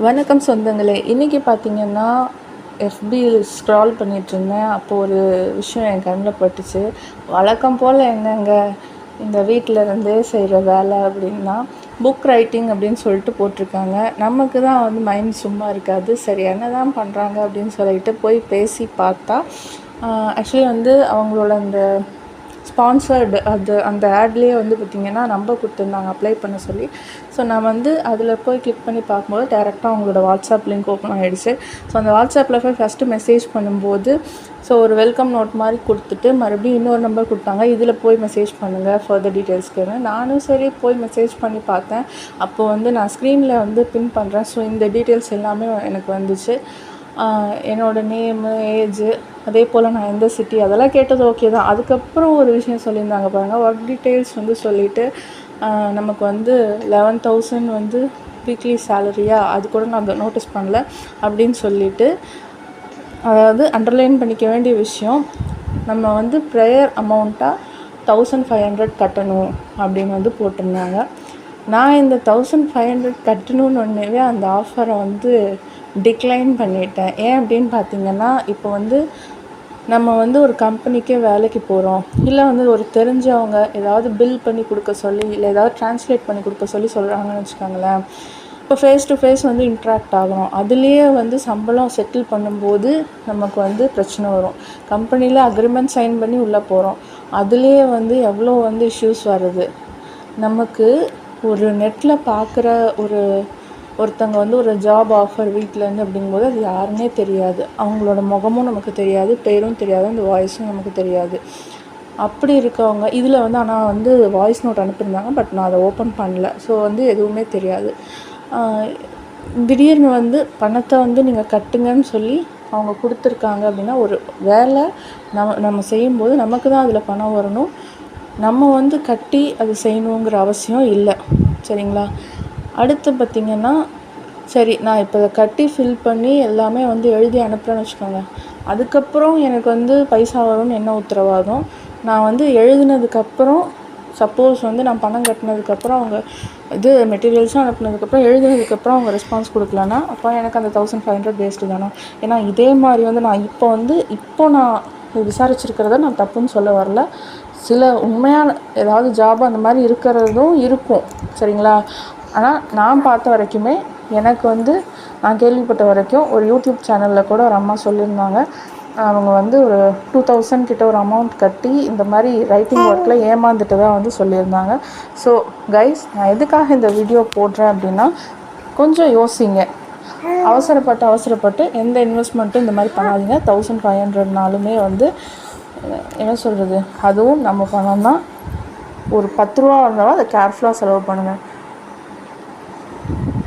வணக்கம் சொந்தங்களே. இன்றைக்கி பார்த்திங்கன்னா எஃபி ஸ்க்ரால் பண்ணிகிட்ருந்தேன். அப்போது ஒரு விஷயம் என் கண்ணில் பட்டுச்சு. வழக்கம் போல் என்னங்க இந்த வீட்டில் இருந்தே செய்கிற வேலை அப்படின்னா புக் ரைட்டிங் அப்படின்னு சொல்லிட்டு போட்டிருக்காங்க. நமக்கு தான் வந்து மைண்ட் சும்மா இருக்காது. சரி என்ன தான் பண்ணுறாங்க அப்படின்னு சொல்லிட்டு போய் பேசி பார்த்தா ஆக்சுவலி வந்து அவங்களோட அந்த ஸ்பான்சர்டு அந்த ஆட்லேயே வந்து பார்த்திங்கன்னா நம்பர் கொடுத்துருந்தாங்க அப்ளை பண்ண சொல்லி. ஸோ நான் வந்து அதில் போய் கிளிக் பண்ணி பார்க்கும்போது டேரெக்டாக அவங்களோட வாட்ஸ்அப் லிங்க் ஓப்பன் ஆகிடுச்சு. ஸோ அந்த வாட்ஸ்அப்பில் போய் ஃபஸ்ட்டு மெசேஜ் பண்ணும்போது ஒரு வெல்கம் நோட் மாதிரி கொடுத்துட்டு மறுபடியும் இன்னொரு நம்பர் கொடுத்தாங்க, இதில் போய் மெசேஜ் பண்ணுங்கள் ஃபர்தர் டீட்டெயில்ஸ்க்குன்னு. நானும் சரி போய் மெசேஜ் பண்ணி பார்த்தேன். அப்போது வந்து நான் ஸ்க்ரீனில் வந்து பின் பண்ணுறேன். ஸோ இந்த டீட்டெயில்ஸ் எல்லாமே எனக்கு வந்துச்சு. என்னோடய நேமு, ஏஜு, அதே போல் நான் எந்த சிட்டி, அதெல்லாம் கேட்டது ஓகே தான். அதுக்கப்புறம் ஒரு விஷயம் சொல்லியிருந்தாங்க பாருங்கள், ஒர்க் டீட்டெயில்ஸ் வந்து சொல்லிவிட்டு நமக்கு வந்து 11,000 வந்து வீக்லி சேலரியா, அது கூட நான் நோட்டீஸ் பண்ணல அப்படின்னு சொல்லிவிட்டு, அதாவது அண்டர்லைன் பண்ணிக்க வேண்டிய விஷயம், நம்ம வந்து ப்ரேயர் அமௌண்ட்டாக 1,500 கட்டணும் அப்படின்னு வந்து போட்டிருந்தாங்க. நான் இந்த 1,500 கட்டணுன்னு ஒன்றே அந்த ஆஃபரை வந்து டிக்ளைன் பண்ணிட்டேன். ஏன் அப்படின்னு பார்த்திங்கன்னா, இப்போ வந்து நம்ம வந்து ஒரு கம்பெனிக்கே வேலைக்கு போகிறோம், இல்லை வந்து ஒரு தெரிஞ்சவங்க ஏதாவது பில் பண்ணி கொடுக்க சொல்லி, இல்லை ஏதாவது ட்ரான்ஸ்லேட் பண்ணி கொடுக்க சொல்லி சொல்கிறாங்கன்னு வச்சுக்கோங்களேன். இப்போ ஃபேஸ் டு ஃபேஸ் வந்து இன்ட்ராக்ட் ஆகிறோம். அதுலேயே வந்து சம்பளம் செட்டில் பண்ணும்போது நமக்கு வந்து பிரச்சனை வரும். கம்பெனியில் அக்ரிமெண்ட் சைன் பண்ணி உள்ளே போகிறோம், அதுலேயே வந்து எவ்வளோ வந்து இஷ்யூஸ் வருது. நமக்கு ஒரு நெட்டில் பார்க்குற ஒருத்தங்க வந்து ஒரு ஜாப் ஆஃபர் வீட்டிலேருந்து அப்படிங்கும்போது அது யாருன்னே தெரியாது, அவங்களோட முகமும் நமக்கு தெரியாது, பேரும் தெரியாது, அந்த வாய்ஸும் நமக்கு தெரியாது. அப்படி இருக்கவங்க இதில் வந்து ஆனால் வந்து வாய்ஸ் நோட் அனுப்பியிருந்தாங்க, பட் நான் அதை ஓப்பன் பண்ணல. ஸோ வந்து எதுவுமே தெரியாது. திடீர்னு வந்து பணத்தை வந்து நீங்கள் கட்டுங்கன்னு சொல்லி அவங்க கொடுத்துருக்காங்க அப்படின்னா, ஒரு வேலை நம்ம செய்யும்போது நமக்கு தான் அதில் பணம் வரணும். நம்ம வந்து கட்டி அது செய்யணுங்கிற அவசியம் இல்லை, சரிங்களா? அடுத்து பார்த்திங்கன்னா, சரி நான் இப்போ இதை கட்டி ஃபில் பண்ணி எல்லாமே வந்து எழுதி அனுப்புகிறேன்னு வச்சுக்கோங்க. அதுக்கப்புறம் எனக்கு வந்து பைசா வரும்னு என்ன உத்தரவாதம்? நான் வந்து எழுதினதுக்கப்புறம் சப்போஸ் வந்து நான் பணம் கட்டினதுக்கப்புறம் அவங்க இது மெட்டீரியல்ஸும் அனுப்புனதுக்கப்புறம் எழுதினதுக்கப்புறம் அவங்க ரெஸ்பான்ஸ் கொடுக்கலன்னா, அப்போ எனக்கு அந்த 1,500 வேஸ்ட்டு தானே. ஏன்னா இதே மாதிரி வந்து நான் இப்போ நான் விசாரிச்சிருக்கிறத நான் தப்புன்னு சொல்ல வரல. சில உண்மையான ஏதாவது ஜாப் அந்த மாதிரி இருக்கிறதும் இருக்கும், சரிங்களா? ஆனால் நான் பார்த்த வரைக்குமே, எனக்கு வந்து நான் கேள்விப்பட்ட வரைக்கும் ஒரு யூடியூப் சேனலில் கூட ஒரு அம்மா சொல்லியிருந்தாங்க, அவங்க வந்து ஒரு 2,000 கிட்ட ஒரு அமௌண்ட் கட்டி இந்த மாதிரி ரைட்டிங் ஒர்க்கில் ஏமாந்துட்டு தான் வந்து சொல்லியிருந்தாங்க. ஸோ கைஸ், நான் எதுக்காக இந்த வீடியோ போடுறேன் அப்படின்னா, கொஞ்சம் யோசிங்க. அவசரப்பட்டு எந்த இன்வெஸ்ட்மெண்ட்டும் இந்த மாதிரி பண்ணாதீங்க. 1,500நாலுமே வந்து என்ன சொல்கிறது, அதுவும் நம்ம பணம் தான். ஒரு 10 ரூபா இருந்தாலும் அதை கேர்ஃபுல்லாக செலவு பண்ணுங்கள்.